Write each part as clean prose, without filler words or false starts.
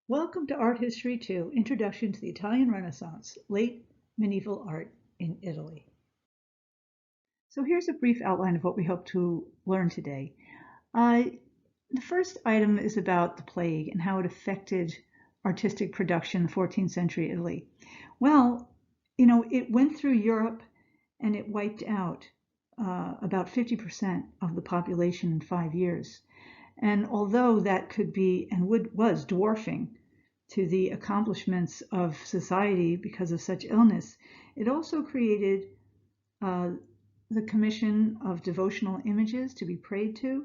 Welcome to Art History 2, Introduction to the Italian Renaissance, Late Medieval Art in Italy. So here's a brief outline of what we hope to learn today. The first item is about the plague and how it affected artistic production in the 14th century Italy. Well, it went through Europe and it wiped out about 50% of the population in 5 years. And although that could be and was dwarfing to the accomplishments of society because of such illness, it also created the commission of devotional images to be prayed to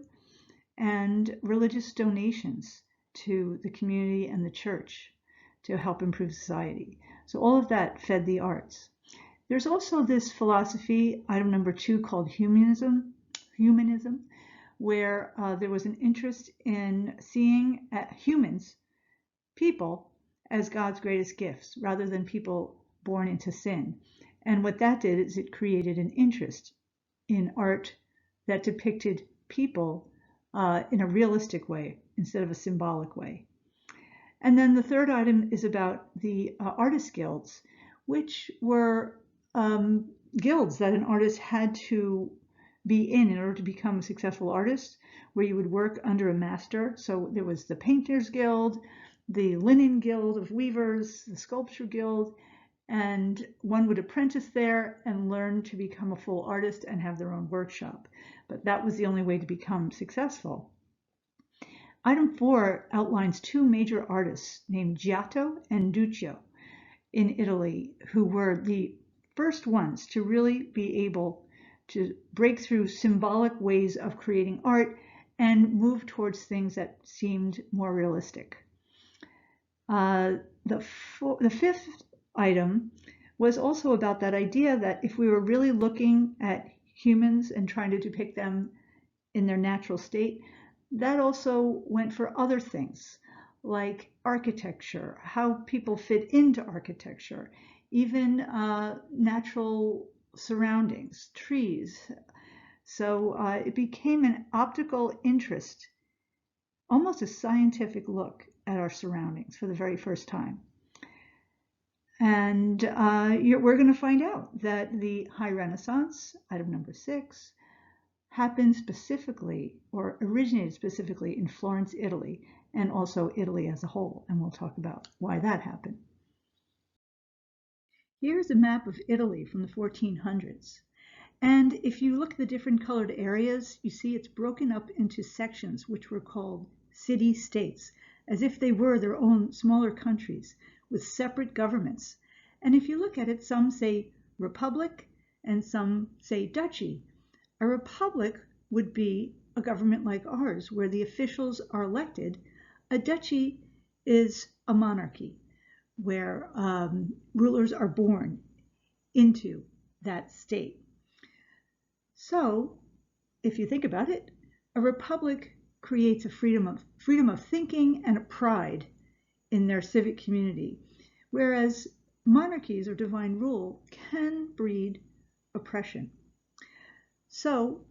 and religious donations to the community and the church to help improve society. So all of that fed the arts. There's also this philosophy, item number 2, called humanism, where there was an interest in seeing humans, people, as God's greatest gifts, rather than people born into sin. And what that did is it created an interest in art that depicted people in a realistic way instead of a symbolic way. And then the third item is about the artist guilds, which were guilds that an artist had to be in order to become a successful artist, where you would work under a master. So there was the Painters Guild, the Linen Guild of Weavers, the Sculpture Guild, and one would apprentice there and learn to become a full artist and have their own workshop. But that was the only way to become successful. Item 4 outlines 2 major artists named Giotto and Duccio in Italy, who were the first ones to really be able to break through symbolic ways of creating art and move towards things that seemed more realistic. The fifth item was also about that idea that if we were really looking at humans and trying to depict them in their natural state, that also went for other things like architecture, how people fit into architecture, even natural surroundings, trees. So it became an optical interest, almost a scientific look at our surroundings for the very first time. And we're going to find out that the High Renaissance, item number 6, happened specifically or originated specifically in Florence, Italy, and also Italy as a whole. And we'll talk about why that happened. Here's a map of Italy from the 1400s. And if you look at the different colored areas, you see it's broken up into sections which were called city-states, as if they were their own smaller countries with separate governments. And if you look at it, some say republic and some say duchy. A republic would be a government like ours, where the officials are elected. A duchy is a monarchy, where rulers are born into that state. So, if you think about it, a republic creates a freedom of thinking and a pride in their civic community, whereas monarchies or divine rule can breed oppression. So,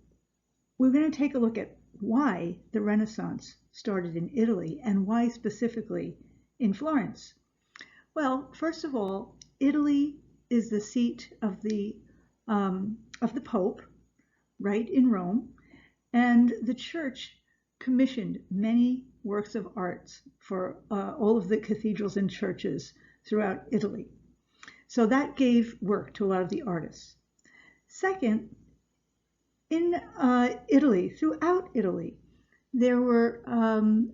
we're going to take a look at why the Renaissance started in Italy and why specifically in Florence. Well, first of all, Italy is the seat of the Pope, right, in Rome, and the Church commissioned many works of art for all of the cathedrals and churches throughout Italy. So that gave work to a lot of the artists. Second, in Italy, throughout Italy, there were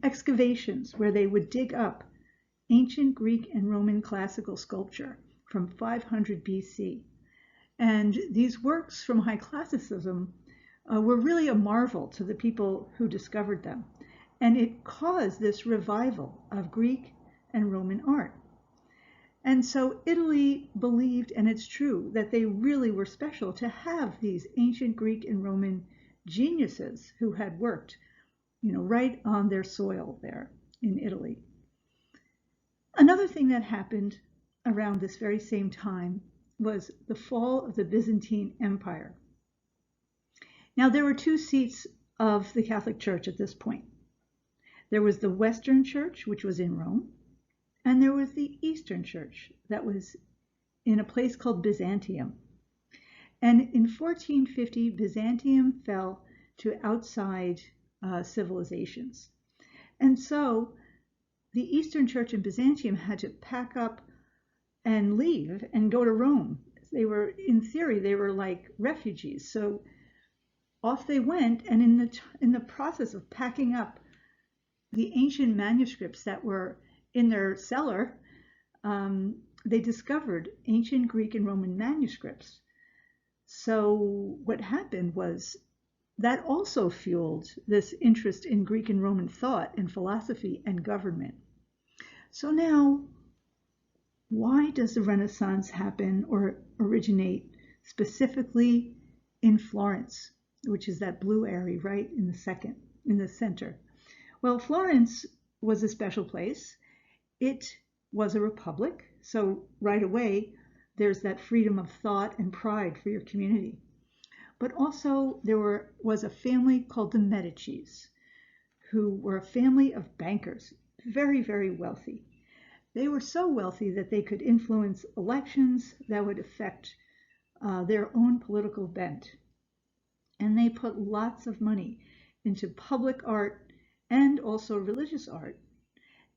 excavations where they would dig up ancient Greek and Roman classical sculpture from 500 BC. And these works from high classicism were really a marvel to the people who discovered them. And it caused this revival of Greek and Roman art. And so Italy believed, and it's true, that they really were special to have these ancient Greek and Roman geniuses who had worked, right on their soil there in Italy. Another thing that happened around this very same time was the fall of the Byzantine Empire. Now, there were 2 seats of the Catholic Church at this point. There was the Western Church, which was in Rome, And there was the Eastern Church that was in a place called Byzantium. And in 1450, Byzantium fell to outside civilizations. And so the Eastern Church in Byzantium had to pack up and leave and go to Rome. They were, in theory, they were like refugees. So off they went, and in the process of packing up the ancient manuscripts that were in their cellar, they discovered ancient Greek and Roman manuscripts. So what happened was that also fueled this interest in Greek and Roman thought and philosophy and government. So now, why does the Renaissance happen or originate specifically in Florence, which is that blue area right in the center? Well, Florence was a special place. It was a republic, so right away there's that freedom of thought and pride for your community. But also there was a family called the Medicis, who were a family of bankers, very, very wealthy. They were so wealthy that they could influence elections that would affect their own political bent. And they put lots of money into public art and also religious art.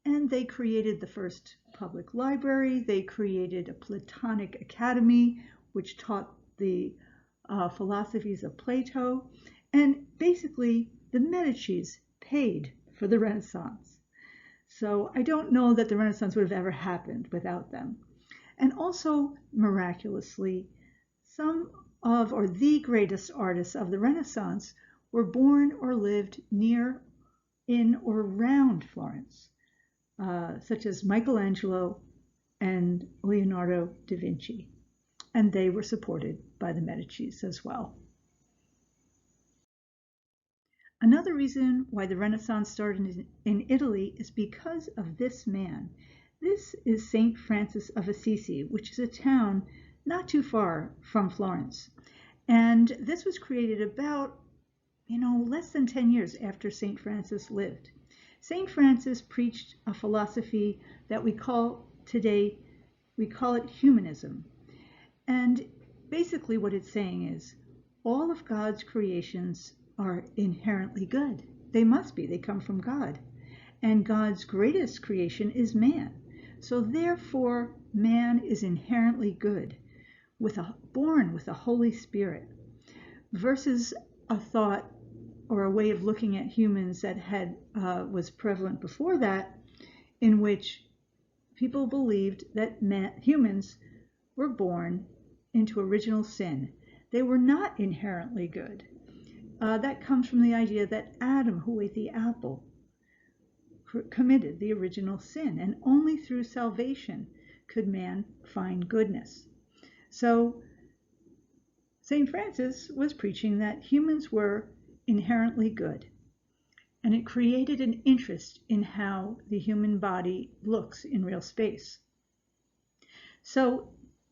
And they created the first public library. They created a Platonic academy, which taught the philosophies of Plato. And basically, the Medicis paid for the Renaissance. So I don't know that the Renaissance would have ever happened without them. And also, miraculously, some of, or the greatest artists of the Renaissance were born or lived near, in, or around Florence, such as Michelangelo and Leonardo da Vinci. And they were supported by the Medicis as well. Another reason why the Renaissance started in Italy is because of this man. This is St. Francis of Assisi, which is a town not too far from Florence. And this was created about, less than 10 years after St. Francis lived. St. Francis preached a philosophy that we call it humanism. And basically what it's saying is all of God's creations are inherently good. They must be. They come from God. And God's greatest creation is man. So therefore, man is inherently good, born with the Holy Spirit, versus a thought or a way of looking at humans that was prevalent before that, in which people believed that humans were born into original sin. They were not inherently good. That comes from the idea that Adam, who ate the apple, committed the original sin, and only through salvation could man find goodness. So St. Francis was preaching that humans were inherently good, and it created an interest in how the human body looks in real space. So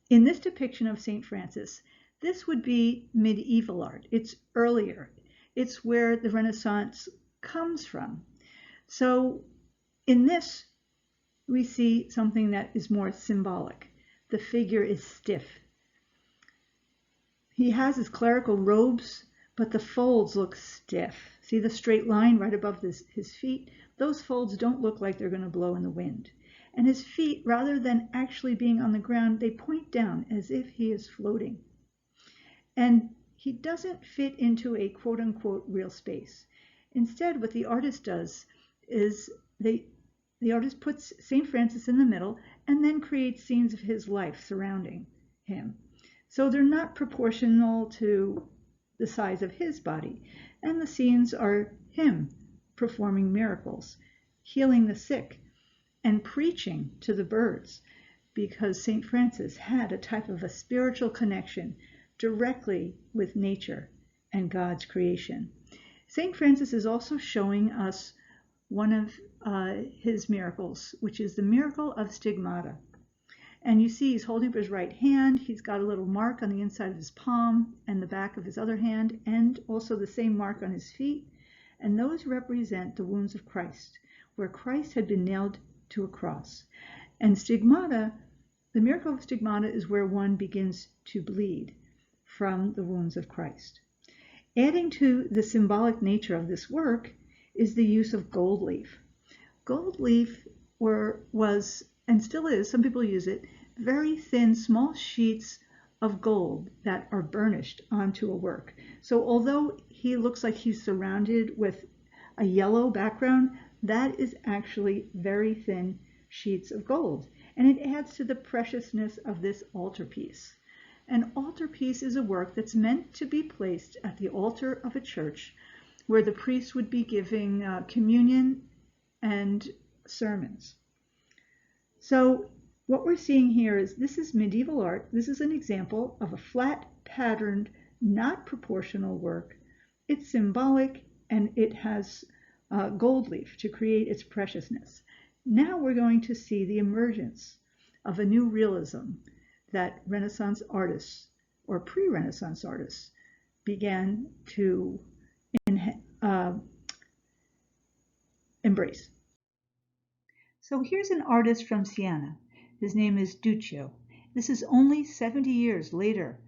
in this depiction of St. Francis, this would be medieval art. It's earlier. It's where the Renaissance comes from. So in this, we see something that is more symbolic. The figure is stiff. He has his clerical robes, but the folds look stiff. See the straight line right above his feet? Those folds don't look like they're going to blow in the wind. And his feet, rather than actually being on the ground, they point down as if he is floating. And he doesn't fit into a quote-unquote real space. Instead, what the artist does is the artist puts St. Francis in the middle and then creates scenes of his life surrounding him. So they're not proportional to the size of his body. And the scenes are him performing miracles, healing the sick, and preaching to the birds, because St. Francis had a type of a spiritual connection directly with nature and God's creation. St. Francis is also showing us one of his miracles, which is the miracle of stigmata. And you see he's holding up his right hand. He's got a little mark on the inside of his palm and the back of his other hand, and also the same mark on his feet. And those represent the wounds of Christ, where Christ had been nailed to a cross. And stigmata, the miracle of stigmata is where one begins to bleed from the wounds of Christ. Adding to the symbolic nature of this work is the use of gold leaf. Gold leaf was, and still is, some people use it, very thin, small sheets of gold that are burnished onto a work. So although he looks like he's surrounded with a yellow background, that is actually very thin sheets of gold. And it adds to the preciousness of this altarpiece. An altarpiece is a work that's meant to be placed at the altar of a church where the priest would be giving communion and sermons. So what we're seeing here is this is medieval art. This is an example of a flat patterned, not proportional work. It's symbolic and it has gold leaf to create its preciousness. Now we're going to see the emergence of a new realism that Renaissance artists or pre-Renaissance artists began to embrace. So here's an artist from Siena. His name is Duccio. This is only 70 years later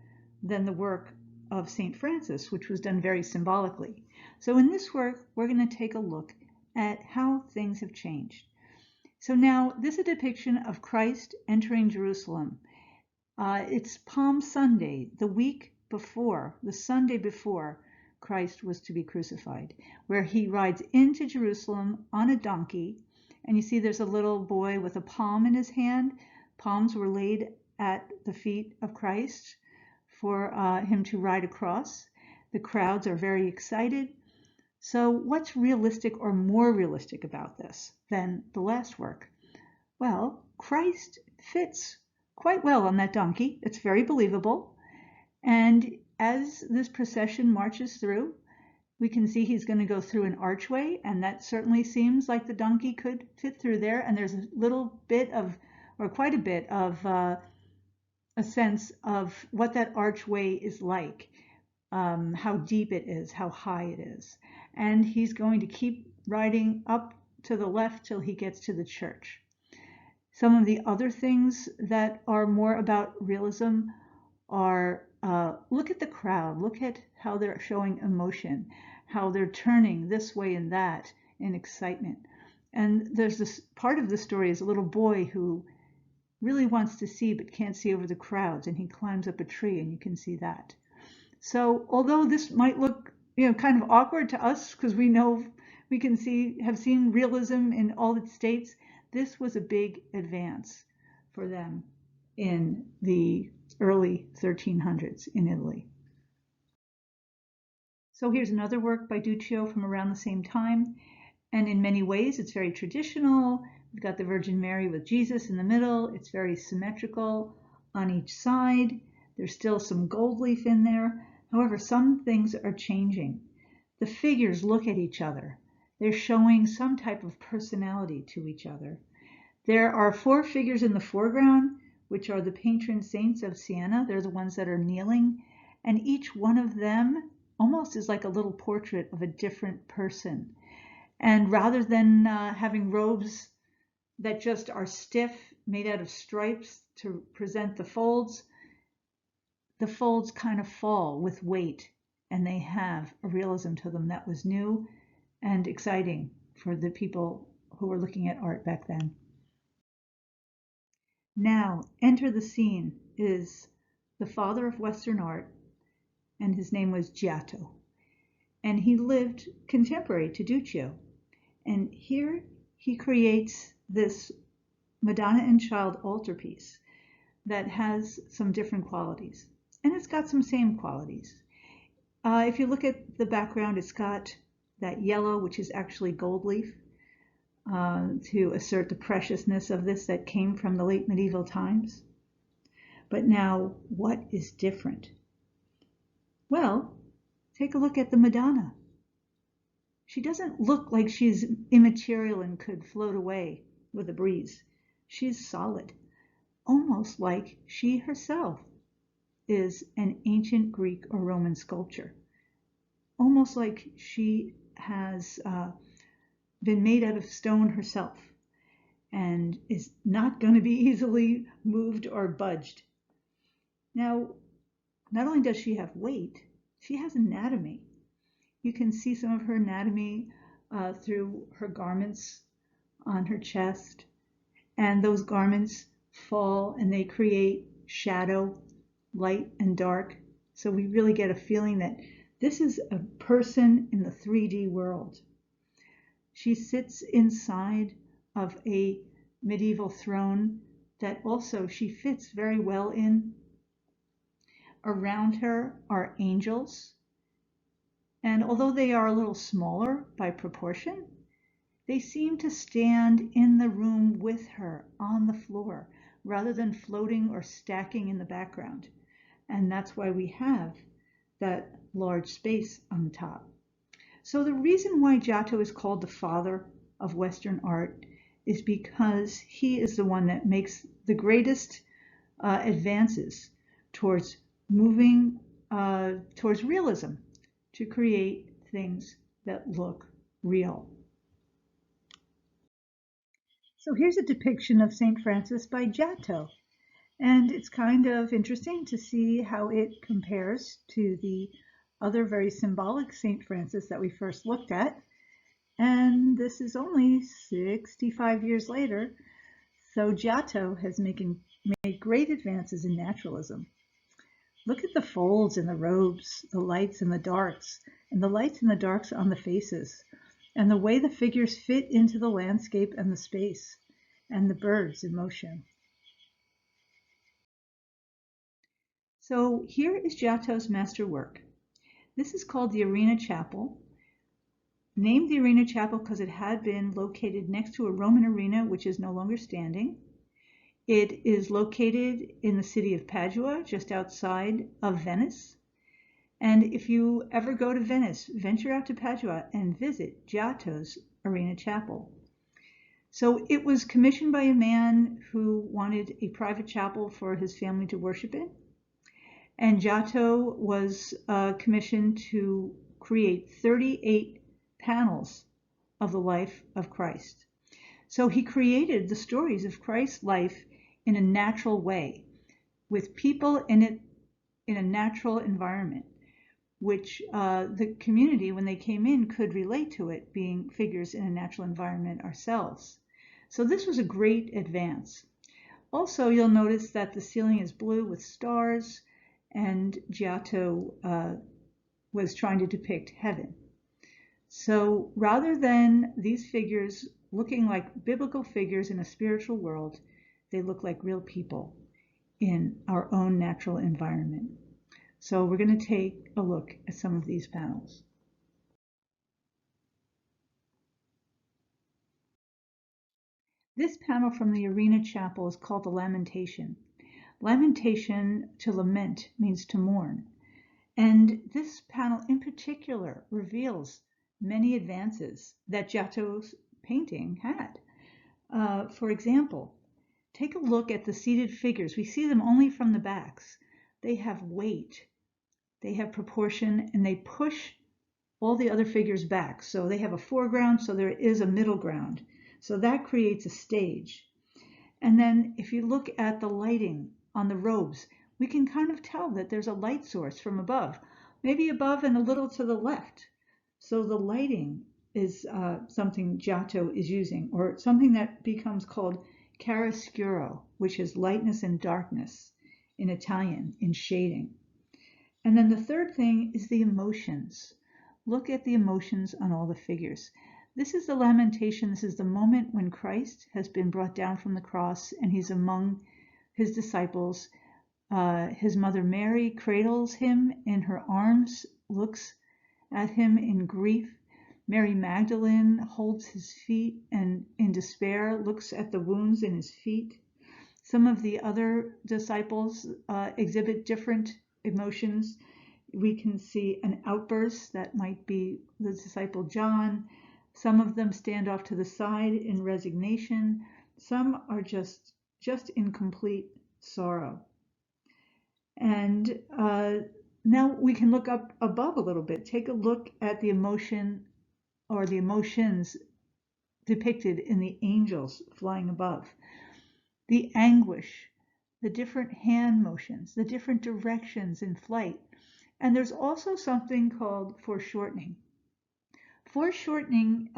than the work of St. Francis, which was done very symbolically. So in this work, we're going to take a look at how things have changed. So now this is a depiction of Christ entering Jerusalem. It's Palm Sunday, the week before, the Sunday before Christ was to be crucified, where he rides into Jerusalem on a donkey. And you see there's a little boy with a palm in his hand. Palms were laid at the feet of Christ for him to ride across. The crowds are very excited. So what's realistic or more realistic about this than the last work? Well, Christ fits quite well on that donkey. It's very believable. And as this procession marches through, we can see he's going to go through an archway, and that certainly seems like the donkey could fit through there. And there's a little bit of, or quite a bit of, a sense of what that archway is like, how deep it is, how high it is. And he's going to keep riding up to the left till he gets to the church. Some of the other things that are more about realism are look at the crowd, look at how they're showing emotion, how they're turning this way and that in excitement. And there's this part of the story is a little boy who really wants to see but can't see over the crowds, and he climbs up a tree, and you can see that. So although this might look kind of awkward to us because we know we can have seen realism in all its states, this was a big advance for them in the early 1300s in Italy. So here's another work by Duccio from around the same time. And in many ways, it's very traditional. We've got the Virgin Mary with Jesus in the middle. It's very symmetrical on each side. There's still some gold leaf in there. However, some things are changing. The figures look at each other. They're showing some type of personality to each other. There are 4 figures in the foreground, which are the patron saints of Siena. They're the ones that are kneeling. And each one of them almost is like a little portrait of a different person. And rather than having robes that just are stiff, made out of stripes to present the folds kind of fall with weight, and they have a realism to them that was new and exciting for the people who were looking at art back then. Now, enter the scene is the father of Western art, and his name was Giotto. And he lived contemporary to Duccio. And here he creates this Madonna and Child altarpiece that has some different qualities. And it's got some same qualities. If you look at the background, it's got that yellow, which is actually gold leaf, to assert the preciousness of this that came from the late medieval times. But now, what is different? Well, take a look at the Madonna. She doesn't look like she's immaterial and could float away with a breeze. She's solid, almost like she herself is an ancient Greek or Roman sculpture, almost like she has been made out of stone herself. and is not going to be easily moved or budged. Now, not only does she have weight, she has anatomy. You can see some of her anatomy through her garments on her chest, and those garments fall and they create shadow, light and dark. So we really get a feeling that this is a person in the 3D world. She sits inside of a medieval throne that also she fits very well in. Around her are angels, and although they are a little smaller by proportion, they seem to stand in the room with her on the floor rather than floating or stacking in the background. And that's why we have that large space on the top. So the reason why Giotto is called the father of Western art is because he is the one that makes the greatest advances towards moving towards realism, to create things that look real. So here's a depiction of St. Francis by Giotto, and it's kind of interesting to see how it compares to the other very symbolic St. Francis that we first looked at. And this is only 65 years later, so Giotto has made great advances in naturalism. Look at the folds in the robes, the lights and the darks, and the lights and the darks on the faces, and the way the figures fit into the landscape and the space, and the birds in motion. So here is Giotto's masterwork. This is called the Arena Chapel, named the Arena Chapel because it had been located next to a Roman arena, which is no longer standing. It is located in the city of Padua, just outside of Venice. And if you ever go to Venice, venture out to Padua and visit Giotto's Arena Chapel. So it was commissioned by a man who wanted a private chapel for his family to worship in. And Giotto was commissioned to create 38 panels of the life of Christ. So he created the stories of Christ's life in a natural way, with people in it in a natural environment, which the community, when they came in, could relate to it, being figures in a natural environment ourselves. So this was a great advance. Also, you'll notice that the ceiling is blue with stars, and Giotto was trying to depict heaven. So rather than these figures looking like biblical figures in a spiritual world, they look like real people in our own natural environment. So we're going to take a look at some of these panels. This panel from the Arena Chapel is called the Lamentation. Lamentation, to lament, means to mourn. And this panel in particular reveals many advances that Giotto's painting had. For example, take a look at the seated figures. We see them only from the backs. They have weight, they have proportion, and they push all the other figures back. So they have a foreground, so there is a middle ground. So that creates a stage. And then if you look at the lighting on the robes, we can kind of tell that there's a light source from above, maybe above and a little to the left. So the lighting is something Giotto is using, or something that becomes called chiaroscuro, which is lightness and darkness in Italian, in shading. And then the third thing is the emotions. Look at the emotions on all the figures. This is the Lamentation. This is the moment when Christ has been brought down from the cross and he's among his disciples. His mother Mary cradles him in her arms, looks at him in grief. Mary Magdalene holds his feet and in despair looks at the wounds in his feet. Some of the other disciples exhibit different emotions. We can see an outburst that might be the disciple John. Some of them stand off to the side in resignation. Some are just in complete sorrow. And now we can look up above a little bit. Take a look at the emotion or the emotions depicted in the angels flying above. The anguish, the different hand motions, the different directions in flight. And there's also something called foreshortening. Foreshortening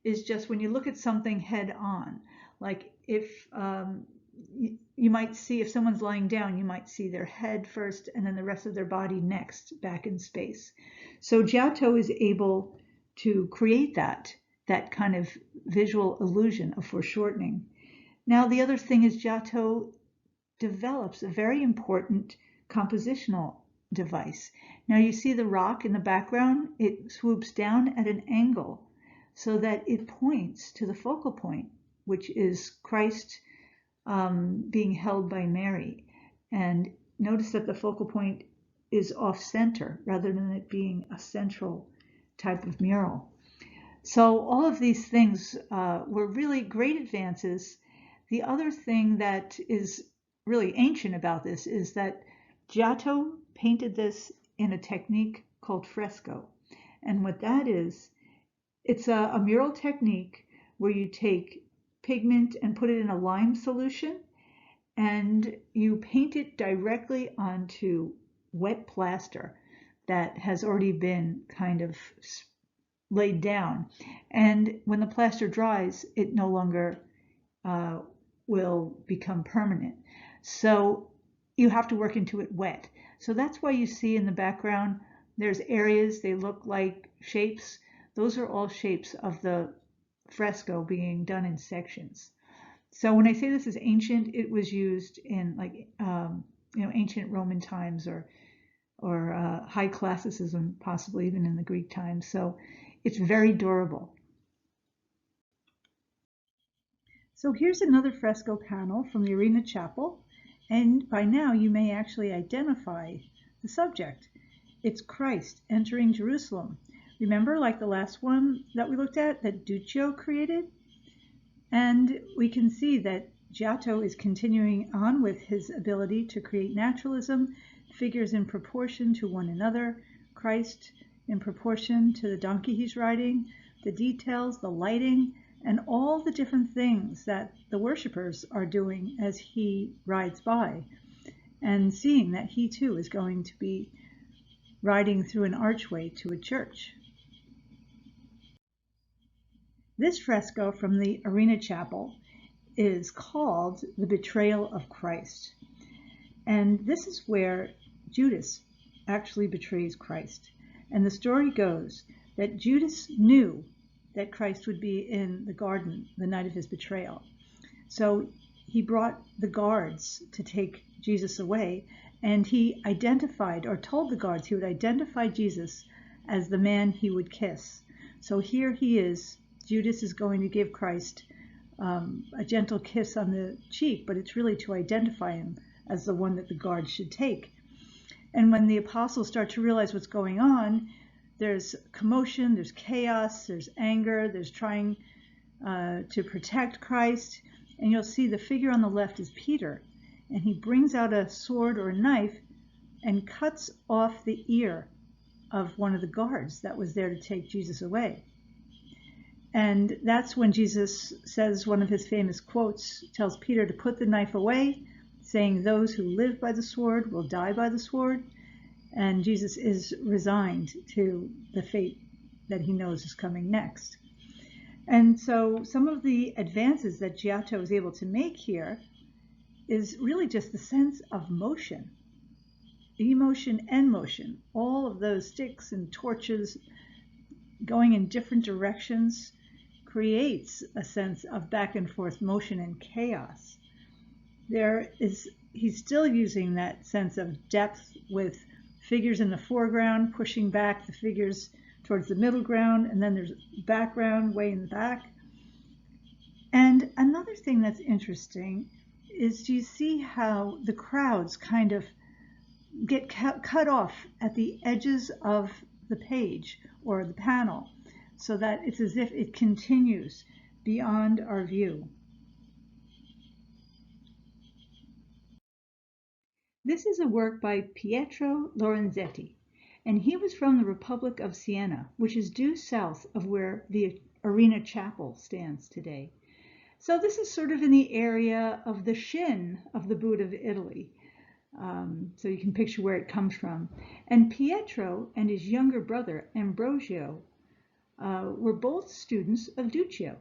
is just when you look at something head on. Like if you might see, if someone's lying down, you might see their head first and then the rest of their body next, back in space. So Giotto is able to create that kind of visual illusion of foreshortening. Now, the other thing is Giotto develops a very important compositional device. Now you see the rock in the background, it swoops down at an angle so that it points to the focal point, which is Christ being held by Mary. And notice that the focal point is off center rather than it being a central type of mural. So all of these things were really great advances. The other thing that is really ancient about this is that Giotto painted this in a technique called fresco. And what that is, it's a mural technique where you take pigment and put it in a lime solution and you paint it directly onto wet plaster that has already been kind of laid down. And when the plaster dries, it no longer will become permanent. So you have to work into it wet. So that's why you see in the background, there's areas, they look like shapes. Those are all shapes of the fresco being done in sections. So when I say this is ancient, it was used in like, ancient Roman times or high classicism, possibly even in the Greek times. So it's very durable. So here's another fresco panel from the Arena Chapel. And by now you may actually identify the subject. It's Christ entering Jerusalem. Remember, like the last one that we looked at, that Duccio created? And we can see that Giotto is continuing on with his ability to create naturalism, figures in proportion to one another, Christ in proportion to the donkey he's riding, the details, the lighting, and all the different things that the worshipers are doing as he rides by, and seeing that he too is going to be riding through an archway to a church. This fresco from the Arena Chapel is called The Betrayal of Christ. And this is where Judas actually betrays Christ. And the story goes that Judas knew that Christ would be in the garden the night of his betrayal. So he brought the guards to take Jesus away, and he identified, or told the guards he would identify Jesus as the man he would kiss. So here he is, Judas is going to give Christ a gentle kiss on the cheek, but it's really to identify him as the one that the guards should take. And when the apostles start to realize what's going on, there's commotion, there's chaos, there's anger, there's trying to protect Christ. And you'll see the figure on the left is Peter. And he brings out a sword or a knife and cuts off the ear of one of the guards that was there to take Jesus away. And that's when Jesus says one of his famous quotes, tells Peter to put the knife away, saying, "Those who live by the sword will die by the sword." And Jesus is resigned to the fate that he knows is coming next. And so some of the advances that Giotto is able to make here is really just the sense of motion, emotion and motion. All of those sticks and torches going in different directions creates a sense of back and forth motion and chaos. He's still using that sense of depth with figures in the foreground, pushing back the figures towards the middle ground, and then there's background way in the back. And another thing that's interesting is you see how the crowds kind of get cut off at the edges of the page or the panel, so that it's as if it continues beyond our view. This is a work by Pietro Lorenzetti, and he was from the Republic of Siena, which is due south of where the Arena Chapel stands today. So this is sort of in the area of the shin of the boot of Italy. So you can picture where it comes from. And Pietro and his younger brother, Ambrosio, were both students of Duccio.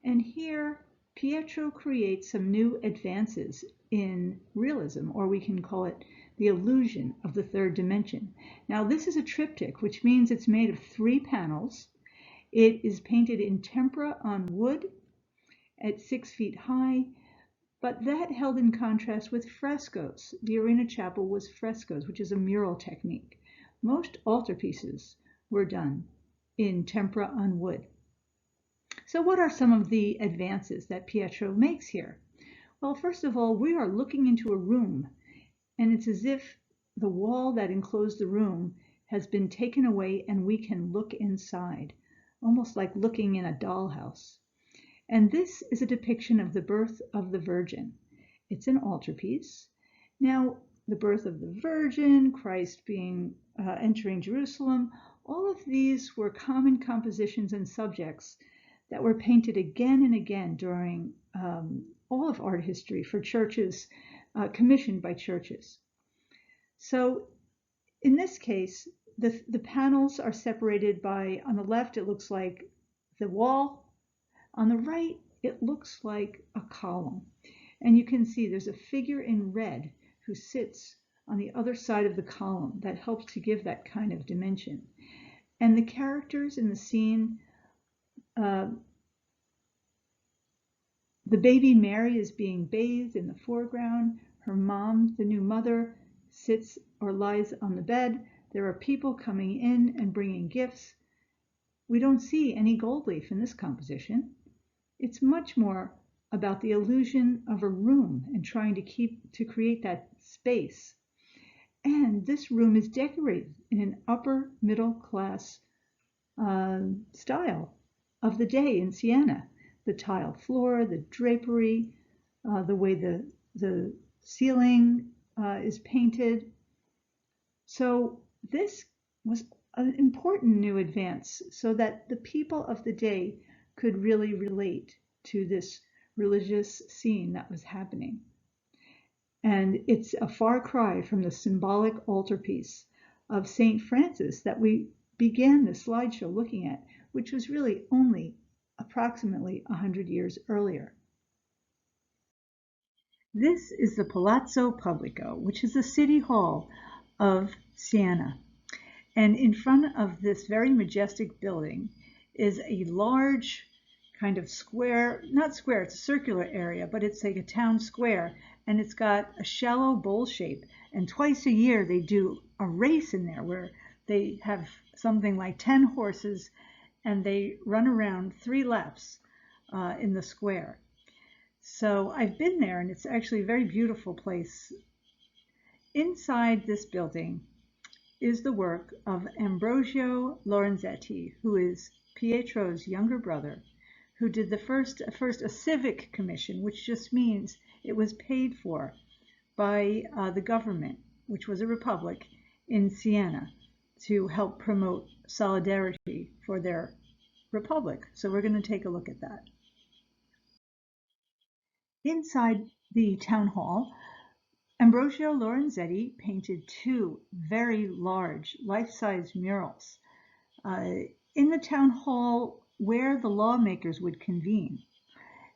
And here, Pietro creates some new advances in realism, or we can call it the illusion of the third dimension. Now, this is a triptych, which means it's made of 3 panels. It is painted in tempera on wood at 6 feet high, but that held in contrast with frescoes. The Arena Chapel was frescoes, which is a mural technique. Most altarpieces were done in tempera on wood. So what are some of the advances that Pietro makes here? Well, first of all, we are looking into a room, and it's as if the wall that enclosed the room has been taken away and we can look inside, almost like looking in a dollhouse. And this is a depiction of the birth of the Virgin. It's an altarpiece. Now, the birth of the Virgin, Christ entering Jerusalem, all of these were common compositions and subjects that were painted again and again during all of art history for churches, commissioned by churches. So in this case, the panels are separated by, on the left, it looks like the wall. On the right, it looks like a column. And you can see there's a figure in red who sits on the other side of the column. That helps to give that kind of dimension. And the characters in the scene, the baby Mary is being bathed in the foreground. Her mom, the new mother, sits or lies on the bed. There are people coming in and bringing gifts. We don't see any gold leaf in this composition. It's much more about the illusion of a room and trying to create that space. And this room is decorated in an upper middle class style of the day in Siena. The tile floor, the drapery, the way the ceiling is painted. So this was an important new advance so that the people of the day could really relate to this religious scene that was happening. And it's a far cry from the symbolic altarpiece of St. Francis that we began this slideshow looking at, which was really only approximately 100 years earlier. This is the Palazzo Pubblico, which is the city hall of Siena. And in front of this very majestic building is a large kind of square, not square, it's a circular area, but it's like a town square, and it's got a shallow bowl shape. And twice a year they do a race in there where they have something like 10 horses and they run around 3 laps in the square. So I've been there, and it's actually a very beautiful place. Inside this building is the work of Ambrosio Lorenzetti, who is Pietro's younger brother, who did first a civic commission, which just means it was paid for by the government, which was a republic in Siena, to help promote solidarity for their republic. So we're going to take a look at that. Inside the town hall, Ambrosio Lorenzetti painted 2 very large life-size murals in the town hall where the lawmakers would convene.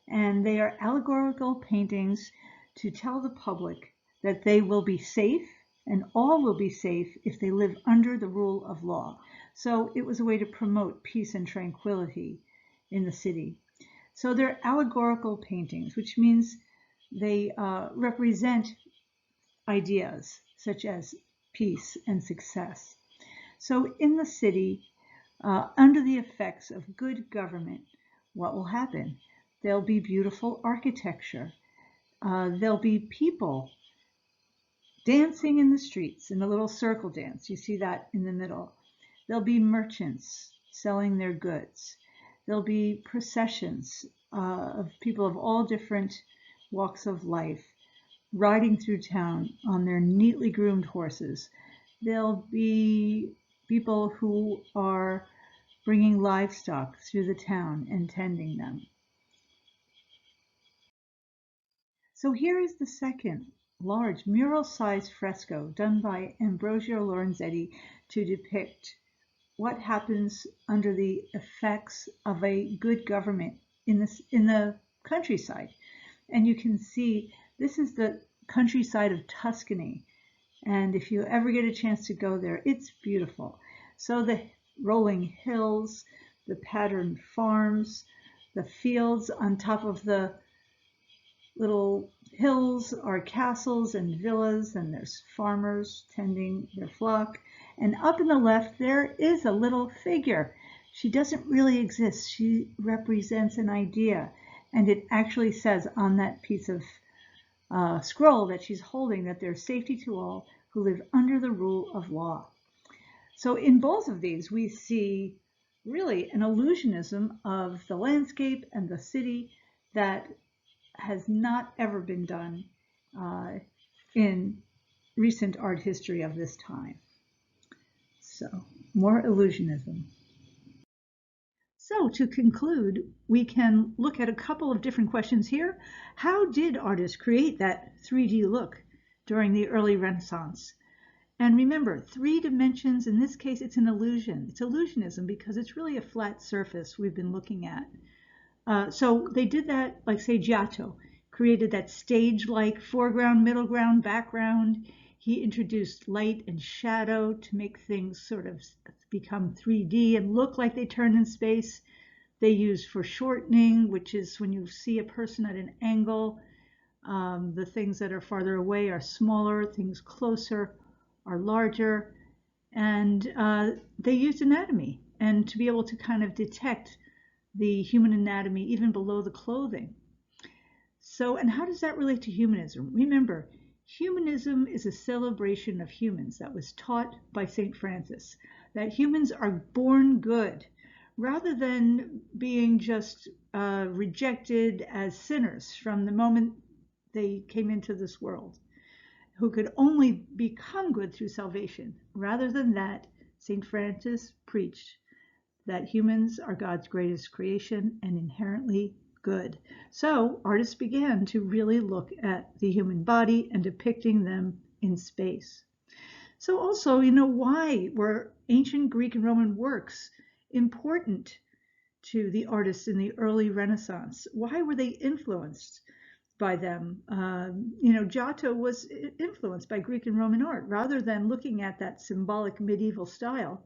And they are allegorical paintings to tell the public that they will be safe, and all will be safe if they live under the rule of law. So it was a way to promote peace and tranquility in the city. So they're allegorical paintings, which means they represent ideas such as peace and success. So in the city, under the effects of good government, what will happen? There'll be beautiful architecture. There'll be people dancing in the streets in a little circle dance. You see that in the middle. There'll be merchants selling their goods. There'll be processions of people of all different walks of life riding through town on their neatly groomed horses. There'll be people who are bringing livestock through the town and tending them. So here is the second large mural-sized fresco done by Ambrosio Lorenzetti to depict what happens under the effects of a good government in the countryside. And you can see this is the countryside of Tuscany. And if you ever get a chance to go there, it's beautiful. So the rolling hills, the patterned farms, the fields on top of the little hills are castles and villas, and there's farmers tending their flock. And up in the left, there is a little figure. She doesn't really exist. She represents an idea. And it actually says on that piece of scroll that she's holding that there's safety to all who live under the rule of law. So in both of these, we see really an illusionism of the landscape and the city that has not ever been done in recent art history of this time. So, more illusionism. So to conclude, we can look at a couple of different questions here. How did artists create that 3D look during the early Renaissance? And remember, 3 dimensions, in this case, it's an illusion. It's illusionism because it's really a flat surface we've been looking at. So they did that, like say Giotto created that stage-like foreground, middle ground, background. He introduced light and shadow to make things sort of become 3D and look like they turn in space. They used foreshortening, which is when you see a person at an angle, the things that are farther away are smaller, things closer are larger. And they used anatomy and to be able to kind of detect the human anatomy even below the clothing. So, and how does that relate to humanism? Remember, humanism is a celebration of humans that was taught by St. Francis, that humans are born good, rather than being just rejected as sinners from the moment they came into this world, who could only become good through salvation. Rather than that, St. Francis preached that humans are God's greatest creation and inherently good. So artists began to really look at the human body and depicting them in space. So also, why were ancient Greek and Roman works important to the artists in the early Renaissance? Why were they influenced by them? Giotto was influenced by Greek and Roman art rather than looking at that symbolic medieval style.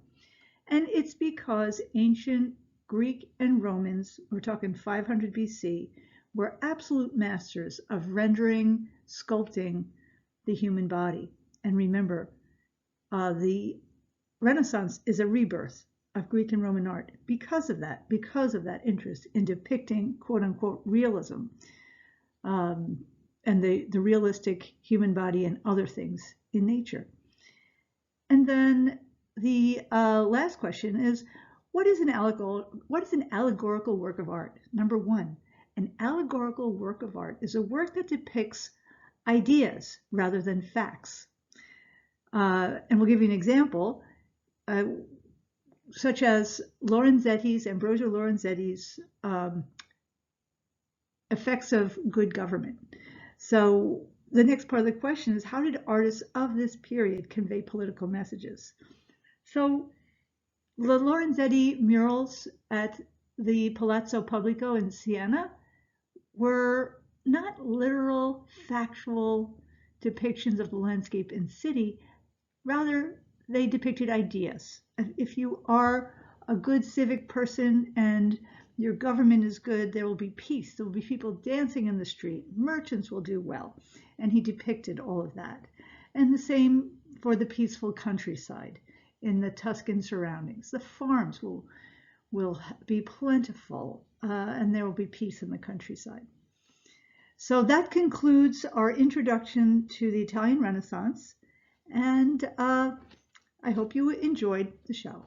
And it's because ancient Greek and Romans, we're talking 500 BC, were absolute masters of rendering, sculpting the human body. And remember, the Renaissance is a rebirth of Greek and Roman art because of that interest in depicting quote unquote realism and the realistic human body and other things in nature. And then the last question is, what is an allegorical work of art? Number one, an allegorical work of art is a work that depicts ideas rather than facts. And we'll give you an example, such as Ambrosio Lorenzetti's effects of good government. So the next part of the question is, how did artists of this period convey political messages? So the Lorenzetti murals at the Palazzo Pubblico in Siena were not literal, factual depictions of the landscape and city. Rather, they depicted ideas. If you are a good civic person and your government is good, there will be peace. There will be people dancing in the street. Merchants will do well. And he depicted all of that. And the same for the peaceful countryside in the Tuscan surroundings. The farms will be plentiful, and there will be peace in the countryside. So that concludes our introduction to the Italian Renaissance, and I hope you enjoyed the show.